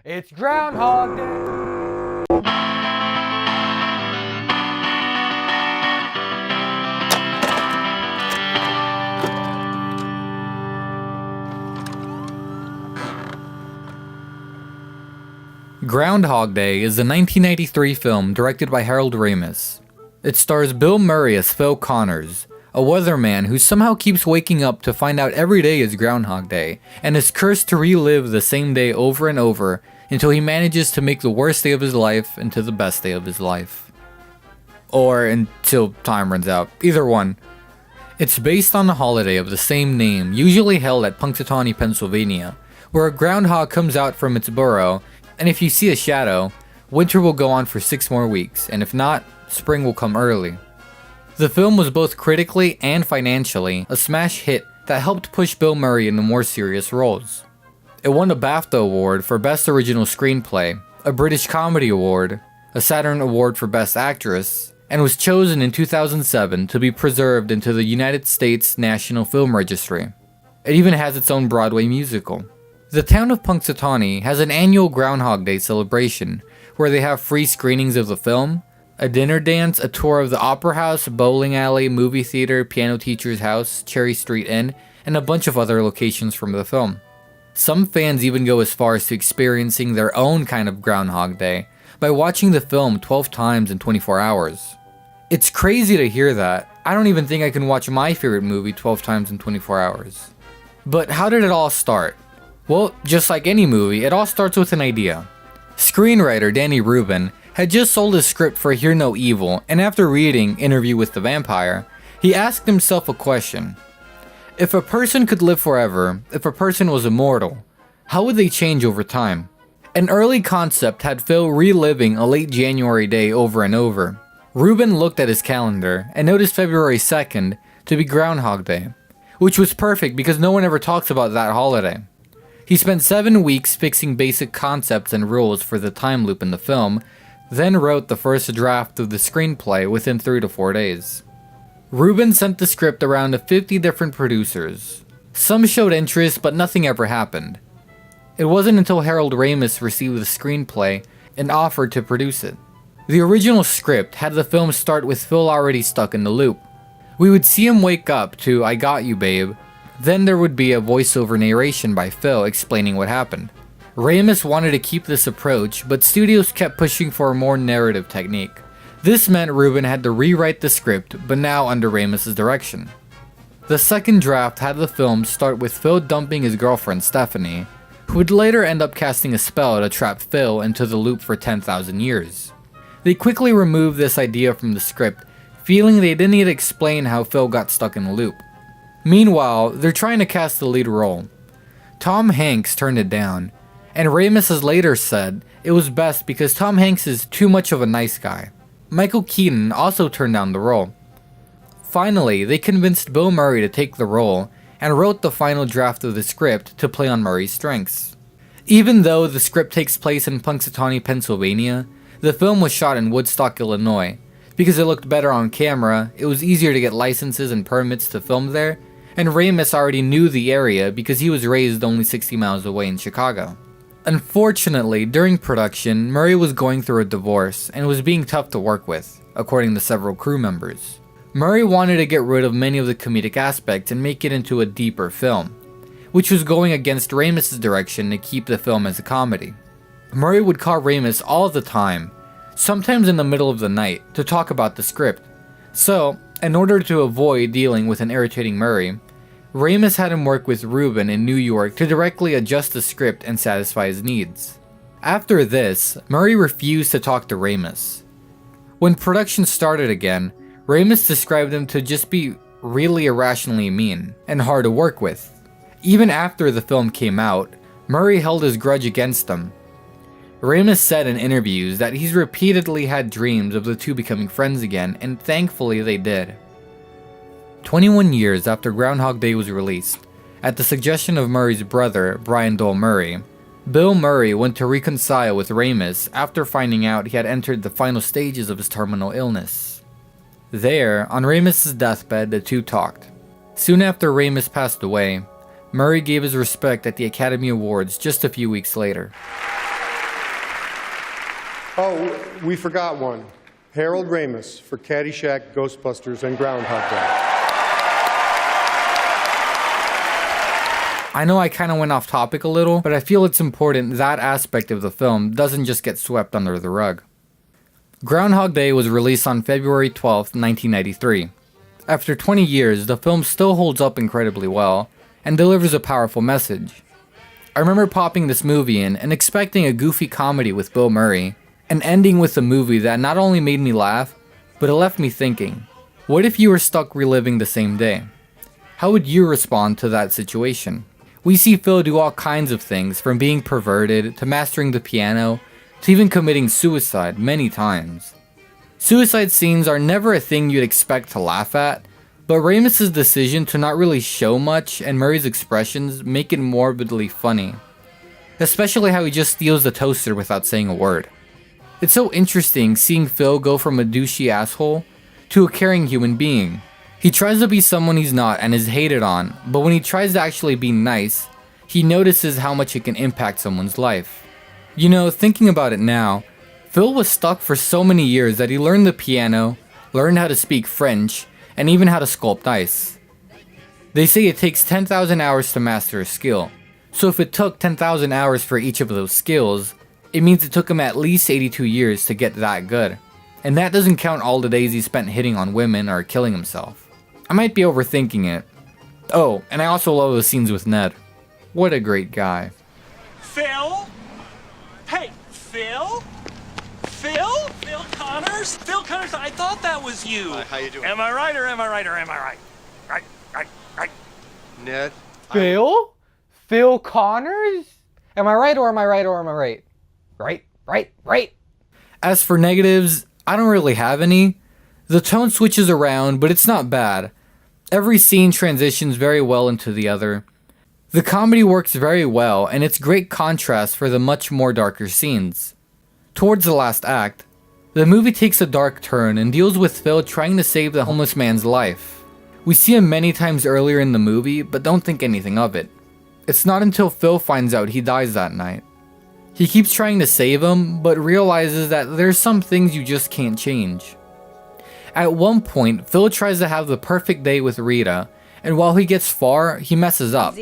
It's Groundhog Day. Groundhog Day is a 1993 film directed by Harold Ramis. It stars Bill Murray as Phil Connors, a weatherman who somehow keeps waking up to find out every day is Groundhog Day, and is cursed to relive the same day over and over until he manages to make the worst day of his life into the best day of his life. Or until time runs out, either one. It's based on the holiday of the same name, usually held at Punxsutawney, Pennsylvania, where a groundhog comes out from its burrow, and if you see a shadow, winter will go on for 6 more weeks, and if not, spring will come early. The film was both critically and financially a smash hit that helped push Bill Murray into more serious roles. It won a BAFTA Award for Best Original Screenplay, a British Comedy Award, a Saturn Award for Best Actress, and was chosen in 2007 to be preserved into the United States National Film Registry. It even has its own Broadway musical. The town of Punxsutawney has an annual Groundhog Day celebration where they have free screenings of the film, a dinner dance, a tour of the Opera House, bowling alley, movie theater, piano teacher's house, Cherry Street Inn, and a bunch of other locations from the film. Some fans even go as far as to experiencing their own kind of Groundhog Day by watching the film 12 times in 24 hours. It's crazy to hear that. I don't even think I can watch my favorite movie 12 times in 24 hours. But how did it all start? Well, just like any movie, it all starts with an idea. Screenwriter Danny Rubin had just sold his script for Hear No Evil, and after reading Interview with the Vampire, he asked himself a question. If a person could live forever, if a person was immortal, how would they change over time? An early concept had Phil reliving a late January day over and over. Rubin looked at his calendar and noticed February 2nd to be Groundhog Day, which was perfect because no one ever talks about that holiday. He spent 7 weeks fixing basic concepts and rules for the time loop in the film, then wrote the first draft of the screenplay within 3 to 4 days. Rubin sent the script around to 50 different producers. Some showed interest, but nothing ever happened. It wasn't until Harold Ramis received the screenplay and offered to produce it. The original script had the film start with Phil already stuck in the loop. We would see him wake up to "I got you, babe." Then there would be a voiceover narration by Phil explaining what happened. Ramis wanted to keep this approach, but studios kept pushing for a more narrative technique. This meant Rubin had to rewrite the script, but now under Ramis' direction. The second draft had the film start with Phil dumping his girlfriend Stephanie, who would later end up casting a spell to trap Phil into the loop for 10,000 years. They quickly removed this idea from the script, feeling they didn't need to explain how Phil got stuck in the loop. Meanwhile, they're trying to cast the lead role. Tom Hanks turned it down, and Ramis has later said it was best because Tom Hanks is too much of a nice guy. Michael Keaton also turned down the role. Finally, they convinced Bill Murray to take the role and wrote the final draft of the script to play on Murray's strengths. Even though the script takes place in Punxsutawney, Pennsylvania, the film was shot in Woodstock, Illinois. Because it looked better on camera, it was easier to get licenses and permits to film there, and Ramis already knew the area because he was raised only 60 miles away in Chicago. Unfortunately, during production, Murray was going through a divorce and was being tough to work with, according to several crew members. Murray wanted to get rid of many of the comedic aspects and make it into a deeper film, which was going against Ramis' direction to keep the film as a comedy. Murray would call Ramis all the time, sometimes in the middle of the night, to talk about the script. So, in order to avoid dealing with an irritating Murray, Ramis had him work with Rubin in New York to directly adjust the script and satisfy his needs. After this, Murray refused to talk to Ramis. When production started again, Ramis described him to just be really irrationally mean and hard to work with. Even after the film came out, Murray held his grudge against him. Ramis said in interviews that he's repeatedly had dreams of the two becoming friends again, and thankfully they did. 21 years after Groundhog Day was released, at the suggestion of Murray's brother, Brian Dole Murray, Bill Murray went to reconcile with Ramis after finding out he had entered the final stages of his terminal illness. There, on Ramis' deathbed, the two talked. Soon after Ramis passed away, Murray gave his respect at the Academy Awards just a few weeks later. Oh, we forgot one. Harold Ramis for Caddyshack, Ghostbusters, and Groundhog Day. I know I kind of went off topic a little, but I feel it's important that aspect of the film doesn't just get swept under the rug. Groundhog Day was released on February 12, 1993. After 20 years, the film still holds up incredibly well and delivers a powerful message. I remember popping this movie in and expecting a goofy comedy with Bill Murray, and ending with a movie that not only made me laugh, but it left me thinking, what if you were stuck reliving the same day? How would you respond to that situation? We see Phil do all kinds of things, from being perverted, to mastering the piano, to even committing suicide many times. Suicide scenes are never a thing you'd expect to laugh at, but Ramis' decision to not really show much and Murray's expressions make it morbidly funny. Especially how he just steals the toaster without saying a word. It's so interesting seeing Phil go from a douchey asshole to a caring human being. He tries to be someone he's not and is hated on, but when he tries to actually be nice, he notices how much it can impact someone's life. You know, thinking about it now, Phil was stuck for so many years that he learned the piano, learned how to speak French, and even how to sculpt ice. They say it takes 10,000 hours to master a skill, so if it took 10,000 hours for each of those skills, it means it took him at least 82 years to get that good. And that doesn't count all the days he spent hitting on women or killing himself. I might be overthinking it. Oh, and I also love the scenes with Ned. What a great guy. Phil? Hey, Phil? Phil? Phil Connors? Phil Connors, I thought that was you. Hi, how you doing? Am I right or am I right or am I right? Right. Ned? Phil? Phil Connors? Am I right or am I right or am I right? Right. As for negatives, I don't really have any. The tone switches around, but it's not bad. Every scene transitions very well into the other. The comedy works very well, and it's great contrast for the much more darker scenes. Towards the last act, the movie takes a dark turn and deals with Phil trying to save the homeless man's life. We see him many times earlier in the movie, but don't think anything of it. It's not until Phil finds out he dies that night. He keeps trying to save him, but realizes that there's some things you just can't change. At one point, Phil tries to have the perfect day with Rita, and while he gets far, he messes up.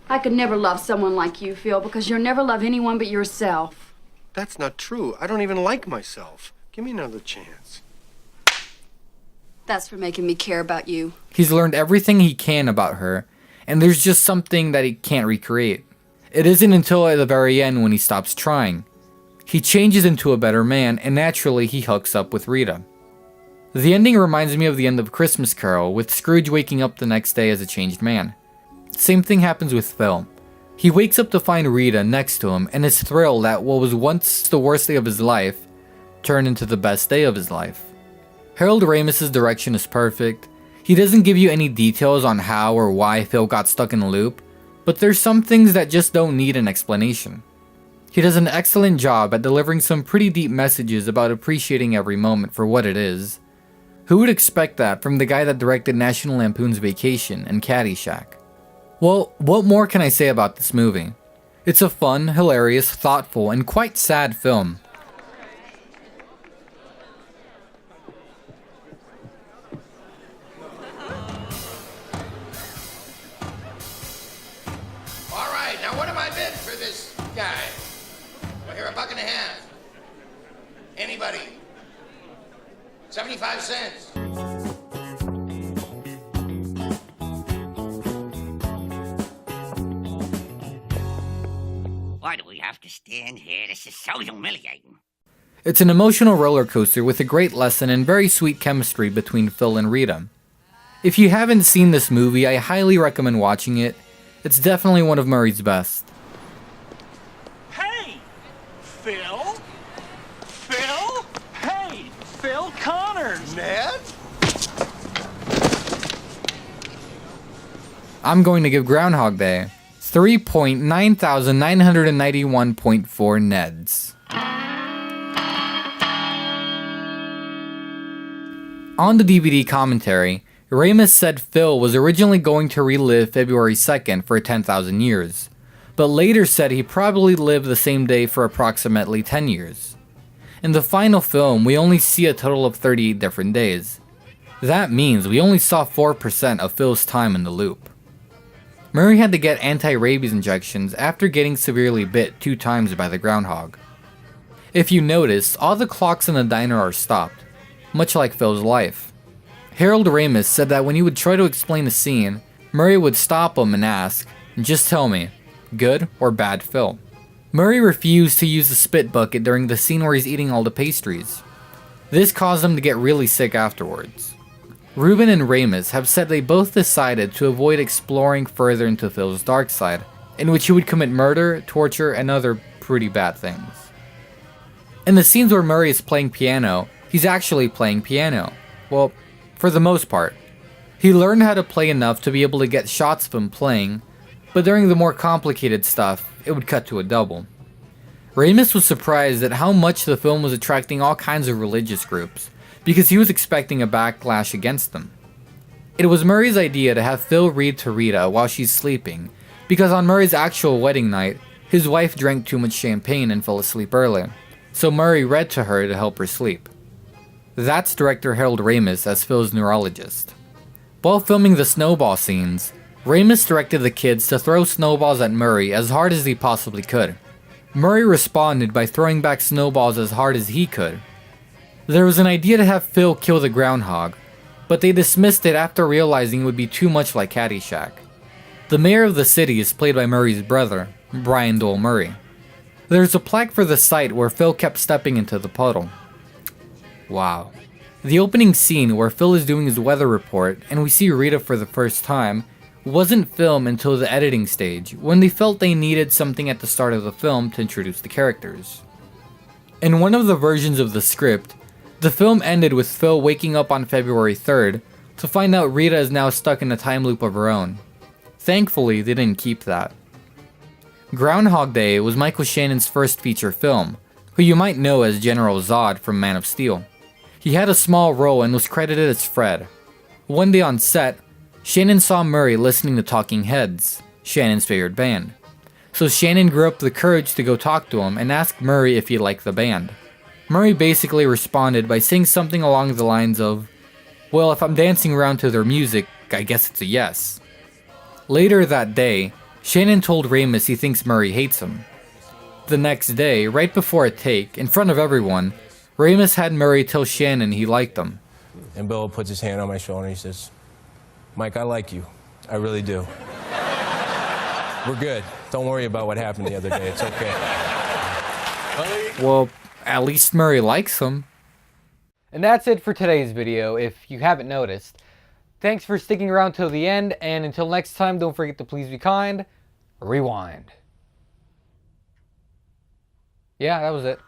I could never love someone like you, Phil, because you'll never love anyone but yourself. That's not true. I don't even like myself. Give me another chance. That's for making me care about you. He's learned everything he can about her, and there's just something that he can't recreate. It isn't until at the very end when he stops trying. He changes into a better man, and naturally he hooks up with Rita. The ending reminds me of the end of Christmas Carol, with Scrooge waking up the next day as a changed man. Same thing happens with Phil. He wakes up to find Rita next to him and is thrilled that what was once the worst day of his life turned into the best day of his life. Harold Ramis' direction is perfect. He doesn't give you any details on how or why Phil got stuck in a loop, but there's some things that just don't need an explanation. He does an excellent job at delivering some pretty deep messages about appreciating every moment for what it is. Who would expect that from the guy that directed National Lampoon's Vacation and Caddyshack? Well, what more can I say about this movie? It's a fun, hilarious, thoughtful, and quite sad film. All right, now what am I bid for this guy? Well, here, $1.50. Anybody? 75 cents. Why do we have to stand here? This is so humiliating. It's an emotional roller coaster with a great lesson and very sweet chemistry between Phil and Rita. If you haven't seen this movie, I highly recommend watching it. It's definitely one of Murray's best. Hey! Phil? Phil? Hey! Phil Connors! Ned? I'm going to give Groundhog Day 3.9991.4 Neds. On the DVD commentary, Ramis said Phil was originally going to relive February 2nd for 10,000 years, but later said he probably lived the same day for approximately 10 years. In the final film, we only see a total of 38 different days. That means we only saw 4% of Phil's time in the loop. Murray had to get anti-rabies injections after getting severely bit 2 times by the groundhog. If you notice, all the clocks in the diner are stopped, much like Phil's life. Harold Ramis said that when he would try to explain a scene, Murray would stop him and ask, "Just tell me, good or bad Phil?" Murray refused to use the spit bucket during the scene where he's eating all the pastries. This caused him to get really sick afterwards. Rubin and Ramis have said they both decided to avoid exploring further into Phil's dark side, in which he would commit murder, torture, and other pretty bad things. In the scenes where Murray is playing piano, he's actually playing piano. Well, for the most part. He learned how to play enough to be able to get shots of him playing, but during the more complicated stuff, it would cut to a double. Ramis was surprised at how much the film was attracting all kinds of religious groups, because he was expecting a backlash against them. It was Murray's idea to have Phil read to Rita while she's sleeping, because on Murray's actual wedding night, his wife drank too much champagne and fell asleep early, so Murray read to her to help her sleep. That's director Harold Ramis as Phil's neurologist. While filming the snowball scenes, Ramis directed the kids to throw snowballs at Murray as hard as they possibly could. Murray responded by throwing back snowballs as hard as he could. There was an idea to have Phil kill the groundhog, but they dismissed it after realizing it would be too much like Caddyshack. The mayor of the city is played by Murray's brother, Brian Doyle Murray. There's a plaque for the site where Phil kept stepping into the puddle. Wow. The opening scene where Phil is doing his weather report and we see Rita for the first time wasn't filmed until the editing stage, when they felt they needed something at the start of the film to introduce the characters. In one of the versions of the script, the film ended with Phil waking up on February 3rd to find out Rita is now stuck in a time loop of her own. Thankfully, they didn't keep that. Groundhog Day was Michael Shannon's first feature film, who you might know as General Zod from Man of Steel. He had a small role and was credited as Fred. One day on set, Shannon saw Murray listening to Talking Heads, Shannon's favorite band. So Shannon grew up the courage to go talk to him and ask Murray if he liked the band. Murray basically responded by saying something along the lines of, "Well, if I'm dancing around to their music, I guess it's a yes." Later that day, Shannon told Ramis he thinks Murray hates him. The next day, right before a take, in front of everyone, Ramis had Murray tell Shannon he liked him. And Bill puts his hand on my shoulder and he says, "Mike, I like you. I really do. We're good. Don't worry about what happened the other day. It's okay." Well, at least Murray likes him. And that's it for today's video, if you haven't noticed. Thanks for sticking around till the end, and until next time, don't forget to please be kind. Rewind. Yeah, that was it.